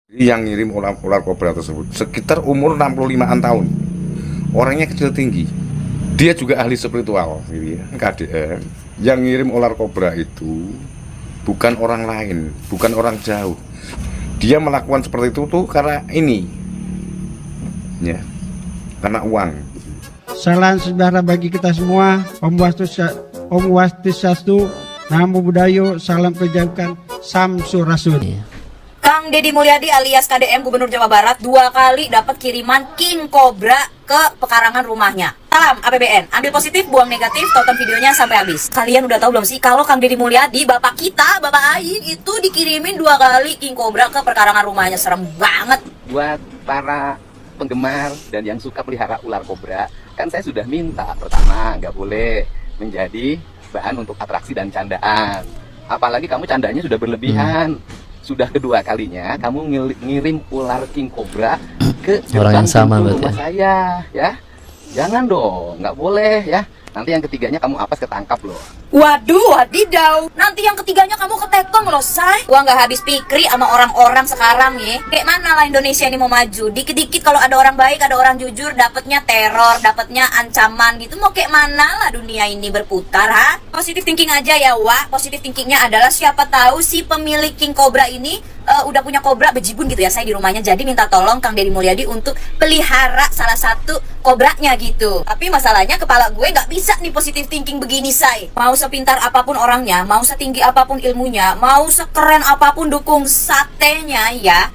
Yang ngirim ular kobra tersebut sekitar umur 65-an tahun. Orangnya kecil tinggi. Dia juga ahli spiritual gitu ya, KDM. Yang ngirim ular kobra itu bukan orang lain, bukan orang jauh. Dia melakukan seperti itu tuh karena ini. Ya. Karena uang. Salam sejahtera bagi kita semua. Om Swastiastu, Namo Buddhaya, salam kebajikan, Samsurasun. Kang Deddy Mulyadi alias KDM Gubernur Jawa Barat 2 kali dapat kiriman king cobra ke pekarangan rumahnya. Salam APBN, ambil positif, buang negatif, tonton videonya sampai habis. Kalian udah tahu belum sih kalau Kang Deddy Mulyadi, bapak kita, bapak Ain itu dikirimin 2 kali king cobra ke pekarangan rumahnya. Serem banget. Buat para penggemar dan yang suka pelihara ular kobra, kan saya sudah minta pertama nggak boleh menjadi bahan untuk atraksi dan candaan. Apalagi kamu candanya sudah berlebihan. Sudah kedua kalinya kamu ngirim ular king cobra ke orang yang sama rumah berarti saya, ya. Jangan dong, nggak boleh ya. Nanti yang ketiganya kamu apes ketangkap loh. Waduh, wadidaw. Nanti yang ketiganya kamu ketekong loh, say. Gua nggak habis pikir sama orang-orang sekarang ya. Kayak mana lah Indonesia ini mau maju? Dikit-dikit kalau ada orang baik, ada orang jujur, dapatnya teror, dapatnya ancaman gitu. Mau kayak mana lah dunia ini berputar, ha? Positive thinking aja ya, Wak. Positive thinkingnya adalah siapa tahu si pemilik king cobra ini udah punya kobra bejibun gitu ya, saya di rumahnya. Jadi minta tolong Kang Deddy Mulyadi untuk pelihara salah satu kobranya gitu. Tapi masalahnya kepala gue nggak bisa nih positive thinking begini, say. Mau sepintar apapun orangnya, mau setinggi apapun ilmunya, mau sekeren apapun dukung satenya ya,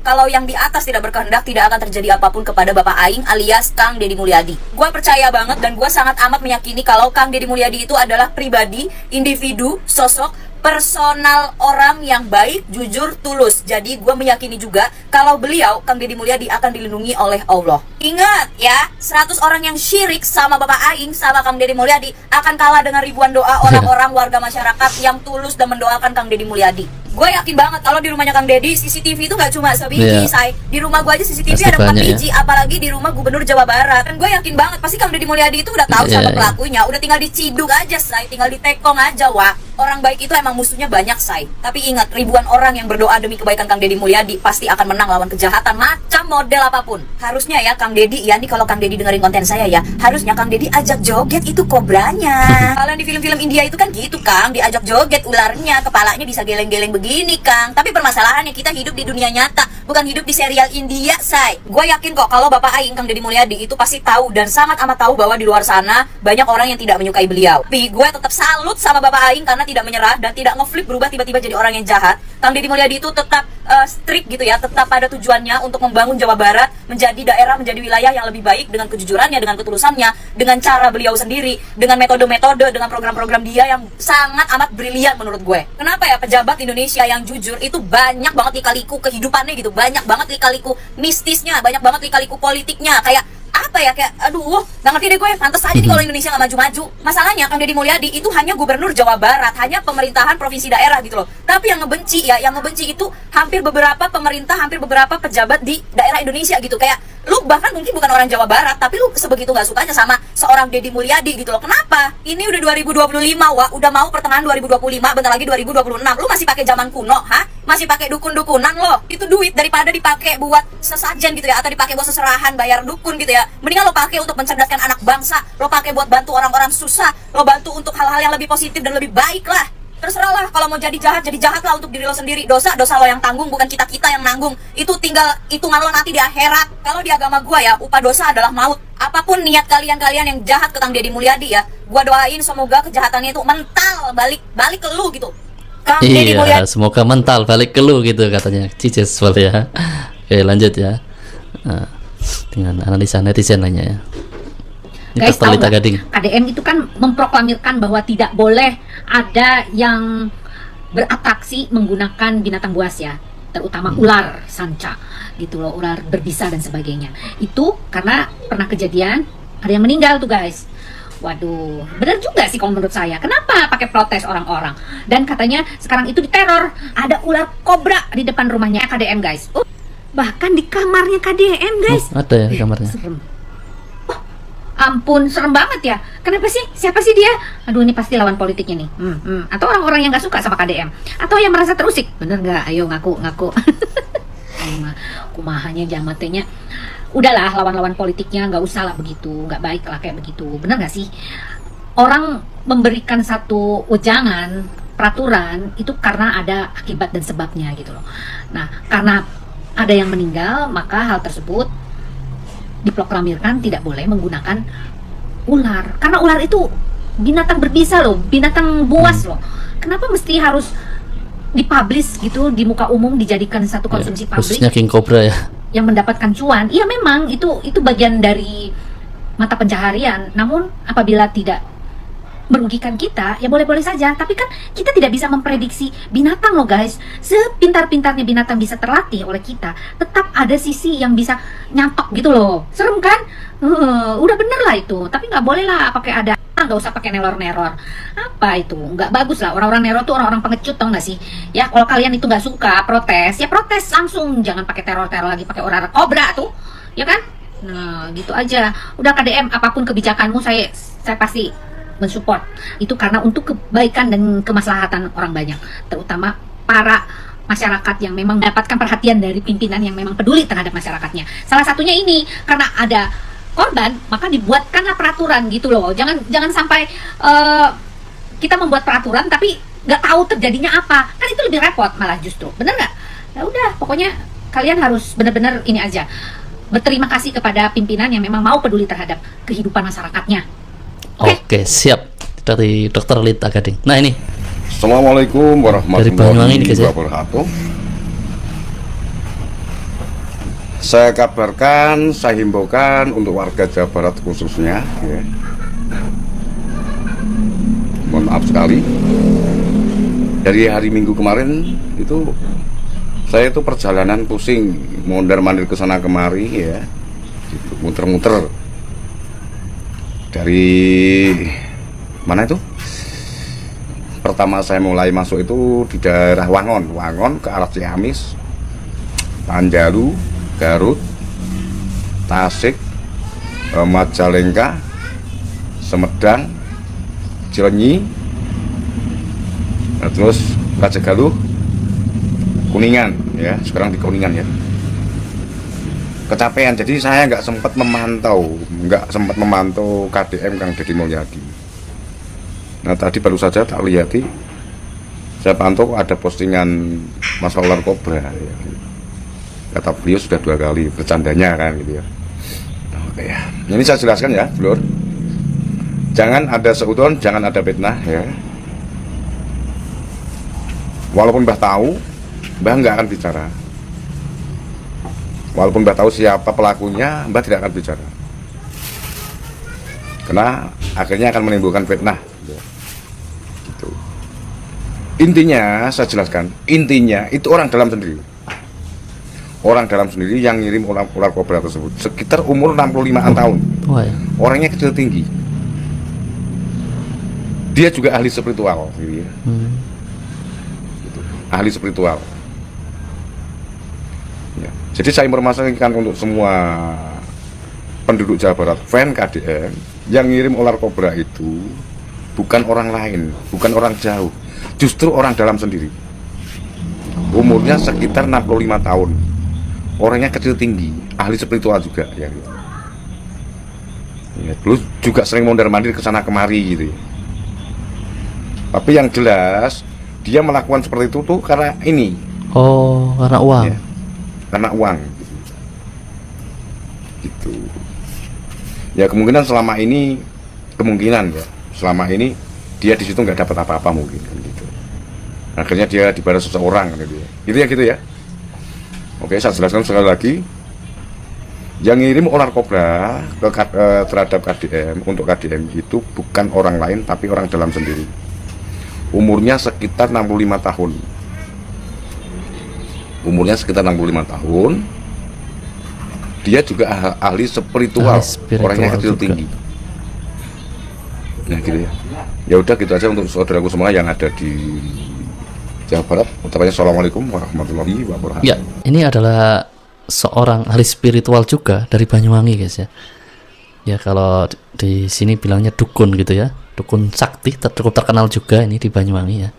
kalau yang di atas tidak berkehendak, tidak akan terjadi apapun kepada Bapak Aing alias Kang Deddy Mulyadi. Gue percaya banget dan gue sangat amat meyakini kalau Kang Deddy Mulyadi itu adalah pribadi, individu, sosok, personal orang yang baik, jujur, tulus. Jadi gue meyakini juga kalau beliau, Kang Deddy Mulyadi, akan dilindungi oleh Allah. Ingat ya, 100 orang yang syirik sama Bapak Aing, sama Kang Deddy Mulyadi akan kalah dengan ribuan doa orang-orang warga masyarakat yang tulus dan mendoakan Kang Deddy Mulyadi. Gue yakin banget kalau di rumahnya Kang Deddy CCTV itu gak cuma sebiji, say. Di rumah gue aja CCTV pasti ada 4 biji, ya? Apalagi di rumah Gubernur Jawa Barat. Dan gue yakin banget pasti Kang Deddy Mulyadi itu udah tahu siapa pelakunya, udah tinggal diciduk aja, say. Tinggal ditekong aja, Wak. Orang baik itu emang musuhnya banyak, say. Tapi ingat, ribuan orang yang berdoa demi kebaikan Kang Deddy Mulyadi pasti akan menang lawan kejahatan macam model apapun. Harusnya ya Kang Deddy, ya nih kalau Kang Deddy dengerin konten saya ya, harusnya Kang Deddy ajak joget itu kobranya. Kalian di film-film India itu kan gitu, Kang, diajak joget ularnya, kepalanya bisa geleng-geleng begini, Kang. Tapi permasalahannya kita hidup di dunia nyata, bukan hidup di serial India, say. Gue yakin kok kalau Bapak Aing Kang Deddy Mulyadi itu pasti tahu dan sangat amat tahu bahwa di luar sana banyak orang yang tidak menyukai beliau. Tapi gue tetap salut sama Bapak Aing karena tidak menyerah dan tidak ngeflip berubah tiba-tiba jadi orang yang jahat. Kang Deddy Mulyadi itu tetap strict gitu ya, tetap pada tujuannya untuk membangun Jawa Barat menjadi daerah, menjadi wilayah yang lebih baik dengan kejujurannya, dengan ketulusannya, dengan cara beliau sendiri, dengan metode-metode, dengan program-program dia yang sangat amat brilian menurut gue. Kenapa ya pejabat Indonesia yang jujur itu banyak banget lika-liku kehidupannya gitu, banyak banget lika-liku mistisnya, banyak banget lika-liku politiknya, kayak apa ya, kayak aduh nggak ngerti deh gue. Pantes aja nih kalau Indonesia nggak maju-maju. Masalahnya Kang Deddy Mulyadi itu hanya gubernur Jawa Barat, hanya pemerintahan provinsi daerah gitu loh. Tapi yang ngebenci ya, yang ngebenci itu hampir beberapa pemerintah, hampir beberapa pejabat di daerah Indonesia gitu. Kayak lu bahkan mungkin bukan orang Jawa Barat, tapi lu sebegitu nggak sukanya sama seorang Deddy Mulyadi gitu loh. Kenapa? Ini udah 2025, Wak, udah mau pertengahan 2025, bentar lagi 2026. Lu masih pakai zaman kuno, ha? Masih pakai dukun-dukunan lo. Itu duit daripada dipakai buat sesajen gitu ya, atau dipakai buat seserahan bayar dukun gitu ya. Mendingan lo pakai untuk mencerdaskan anak bangsa, lo pakai buat bantu orang-orang susah, lo bantu untuk hal-hal yang lebih positif dan lebih baik lah. Terserah lah, kalau mau jadi jahat lah untuk diri lo sendiri. Dosa lo yang tanggung, bukan kita yang nanggung. Itu tinggal hitungan lo nanti di akhirat. Kalau di agama gua ya, upah dosa adalah maut. Apapun niat kalian yang jahat ke Kang Deddy Mulyadi ya, gua doain semoga kejahatannya itu mental balik ke lu gitu. Kang Deddy Mulyadi, semoga mental balik ke lu gitu katanya Cices ya. Oke, lanjut ya. Nah, dengan analisa netizen lainnya ya. Guys, tahu KDM itu kan memproklamirkan bahwa tidak boleh ada yang beratraksi menggunakan binatang buas ya, terutama ular sanca gitu loh, ular berbisa dan sebagainya. Itu karena pernah kejadian ada yang meninggal tuh, guys. Waduh, benar juga sih kalau menurut saya. Kenapa pakai protes orang-orang? Dan katanya sekarang itu diteror, ada ular kobra di depan rumahnya KDM, guys. Bahkan di kamarnya KDM, guys. Ada ya di kamarnya. Serem. Ampun, serem banget ya. Kenapa sih? Siapa sih dia? Aduh, ini pasti lawan politiknya nih. Atau orang-orang yang gak suka sama KDM, atau yang merasa terusik. Bener nggak? Ayo ngaku. kumahanya jamatenya. Udahlah, lawan-lawan politiknya nggak usah lah begitu, nggak baik lah kayak begitu. Bener nggak sih? Orang memberikan satu wejangan peraturan itu karena ada akibat dan sebabnya gitu loh. Nah, karena ada yang meninggal, maka hal tersebut diproklamirkan tidak boleh menggunakan ular. Karena ular itu binatang berbisa loh, binatang buas loh. Kenapa mesti harus dipublish gitu di muka umum, dijadikan satu konsumsi publik? Khususnya King Cobra ya. Yang mendapatkan cuan. Iya memang itu bagian dari mata pencaharian. Namun apabila tidak merugikan kita, ya boleh-boleh saja. Tapi kan kita tidak bisa memprediksi binatang loh guys. Sepintar-pintarnya binatang bisa terlatih oleh kita, tetap ada sisi yang bisa nyantok gitu loh. Serem kan? Udah bener lah itu. Tapi nggak boleh lah pakai ada, nggak usah pakai neror-neror. Apa itu? Nggak bagus lah. Orang-orang neror tuh orang-orang pengecut, tau nggak sih? Ya kalau kalian itu nggak suka protes, ya protes langsung. Jangan pakai teror-teror lagi, pakai ular kobra tuh, ya kan? Nah gitu aja. Udah KDM, apapun kebijakanmu saya pasti mensupport itu, karena untuk kebaikan dan kemaslahatan orang banyak, terutama para masyarakat yang memang mendapatkan perhatian dari pimpinan yang memang peduli terhadap masyarakatnya. Salah satunya ini karena ada korban, maka dibuatkanlah peraturan gitu loh. Jangan sampai kita membuat peraturan tapi nggak tahu terjadinya apa, kan itu lebih repot malah justru, bener nggak? Ya udah, pokoknya kalian harus benar-benar ini aja, berterima kasih kepada pimpinan yang memang mau peduli terhadap kehidupan masyarakatnya. Oke, siap. Dari Dr. Lita Gading. Nah ini Assalamualaikum dari Banyuwangi ini guys ya. warahmatullahi wabarakatuh. Saya kabarkan, saya himbaukan untuk warga Jawa Barat khususnya ya. Mohon maaf sekali, dari hari Minggu kemarin itu saya itu perjalanan pusing, mondar-mandir ke sana kemari ya, gitu, muter-muter dari mana itu? Pertama saya mulai masuk itu di daerah Wangon ke arah Ciamis, Panjalu, Garut, Tasik, Majalengka, Semedang, Cilenyi, terus Raja Galuh, Kuningan ya, sekarang di Kuningan ya. Kecapean, jadi saya nggak sempat memantau KDM Kang Deddy Mulyadi. Nah tadi baru saja tak lihati, saya pantau ada postingan masalah ular kobra ya. Kata beliau sudah 2 kali bercandanya kan gitu ya. Oke ya, ini saya jelaskan ya Blur, jangan ada seudon, jangan ada fitnah ya. Walaupun Mbah tahu, Mbah nggak akan bicara. Walaupun Mbah tahu siapa pelakunya, Mbah tidak akan bicara, karena akhirnya akan menimbulkan fitnah gitu. Intinya saya jelaskan, intinya itu orang dalam sendiri yang ngirim ular kobra tersebut, sekitar umur 65-an tahun. Orangnya kecil tinggi, dia juga ahli spiritual gitu ya. Gitu. Ahli spiritual ya. Jadi saya informasikan untuk semua penduduk Jawa Barat, fan KDM, yang ngirim ular kobra itu bukan orang lain, bukan orang jauh, justru orang dalam sendiri. Umurnya sekitar 65 tahun. Orangnya kecil tinggi, ahli spiritual juga ya. Ya, dulu juga sering mondar-mandir ke sana kemari gitu. Tapi yang jelas dia melakukan seperti itu tuh karena ini. Oh, karena uang. Ya, karena uang gitu. Ya kemungkinan selama ini dia di situ nggak dapat apa-apa mungkin kan gitu. Akhirnya dia dibalas seseorang gitu ya. Gitu ya. Oke, saya jelaskan sekali lagi. Yang ngirim ular kobra terhadap KDM, untuk KDM itu bukan orang lain tapi orang dalam sendiri. Umurnya sekitar 65 tahun. Dia juga ahli spiritual, orangnya kecil juga tinggi. Nah gitu ya. Ya udah gitu aja untuk saudaraku semua yang ada di Jawa Barat. Utamanya assalamualaikum warahmatullahi wabarakatuh. Ya, ini adalah seorang ahli spiritual juga dari Banyuwangi guys ya. Ya kalau di sini bilangnya dukun gitu ya, dukun sakti cukup terkenal juga ini di Banyuwangi ya.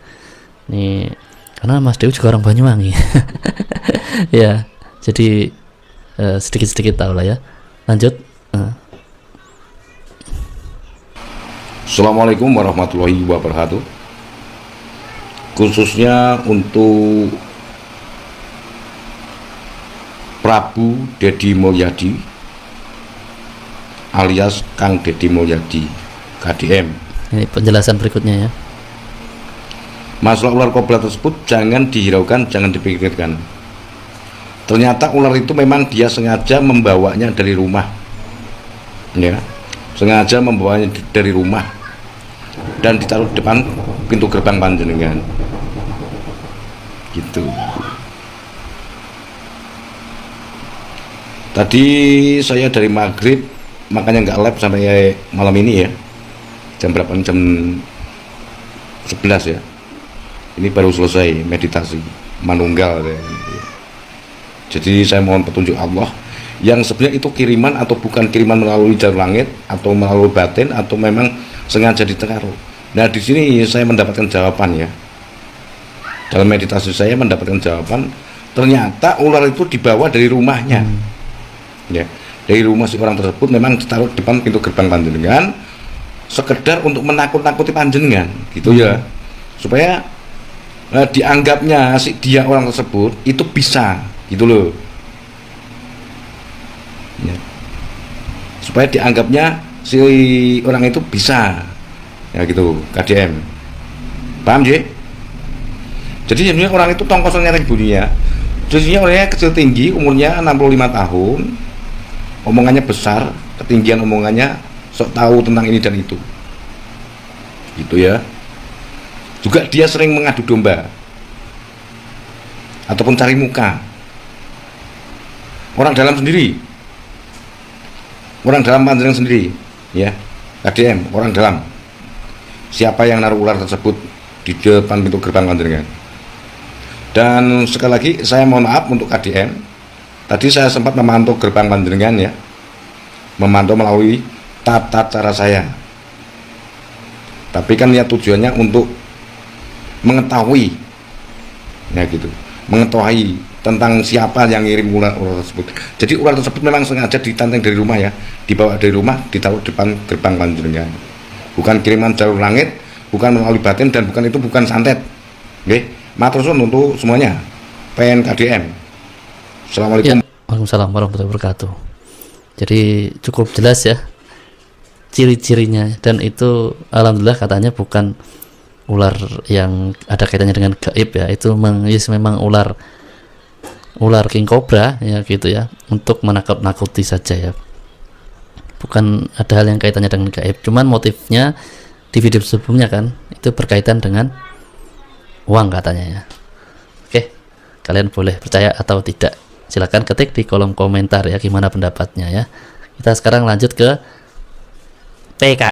Ini karena Mas Dewi juga orang Banyuwangi. Ya, Jadi sedikit-sedikit tahu lah ya. Lanjut. Assalamualaikum warahmatullahi wabarakatuh. Khususnya untuk Prabu Dedi Mulyadi alias Kang Dedi Mulyadi KDM. Ini penjelasan berikutnya ya. Masalah ular kobra tersebut jangan dihiraukan, jangan dipikirkan. Ternyata ular itu memang dia sengaja membawanya dari rumah, ya, sengaja membawanya dari rumah dan ditaruh di depan pintu gerbang panjenengan, gitu. Tadi saya dari maghrib, makanya nggak live sampai malam ini ya. Jam berapa? Jam 11 ya. Ini baru selesai meditasi manunggal ya. Jadi saya mohon petunjuk Allah yang sebenarnya itu kiriman atau bukan kiriman melalui jalur langit atau melalui batin atau memang sengaja ditaruh. Nah di sini saya mendapatkan jawaban ya. Dalam meditasi saya mendapatkan jawaban, ternyata ular itu dibawa dari rumahnya. Ya, dari rumah si orang tersebut memang ditaruh depan pintu gerbang panjenengan sekedar untuk menakut-nakuti panjenengan gitu ya, supaya dianggapnya si dia orang tersebut itu bisa gitu loh ya. Supaya dianggapnya si orang itu bisa ya gitu, KDM paham ya. Jadi sebenarnya orang itu tong kosong nyari bunyinya. Jadinya orangnya kecil tinggi, umurnya 65 tahun, omongannya besar, ketinggian omongannya, sok tahu tentang ini dan itu gitu ya. Juga dia sering mengadu domba ataupun cari muka orang dalam sendiri, orang dalam panjenengan sendiri ya, KDM orang dalam. Siapa yang naruh ular tersebut di depan pintu gerbang panjenengan. Dan sekali lagi saya mohon maaf untuk KDM, tadi saya sempat memantau gerbang panjenengan ya, memantau melalui tata cara saya, tapi kan ya tujuannya untuk mengetahui ya gitu, mengetahui tentang siapa yang ngirim ular tersebut. Jadi ular tersebut memang sengaja ditanteng dari rumah ya, dibawa dari rumah, ditaruh depan gerbang panjenengan. Bukan kiriman jalur langit, bukan melalui batin, dan bukan santet. Oke, matur suwun untuk semuanya. PNKDM. Assalamualaikum. Waalaikumsalam warahmatullahi wabarakatuh. Jadi cukup jelas ya ciri-cirinya, dan itu alhamdulillah katanya bukan ular yang ada kaitannya dengan gaib ya. Itu memang ular king cobra ya gitu ya, untuk menakut-nakuti saja ya, bukan ada hal yang kaitannya dengan gaib. Cuman motifnya di video sebelumnya kan itu berkaitan dengan uang katanya ya. Oke, kalian boleh percaya atau tidak, silahkan ketik di kolom komentar ya gimana pendapatnya ya. Kita sekarang lanjut ke PK.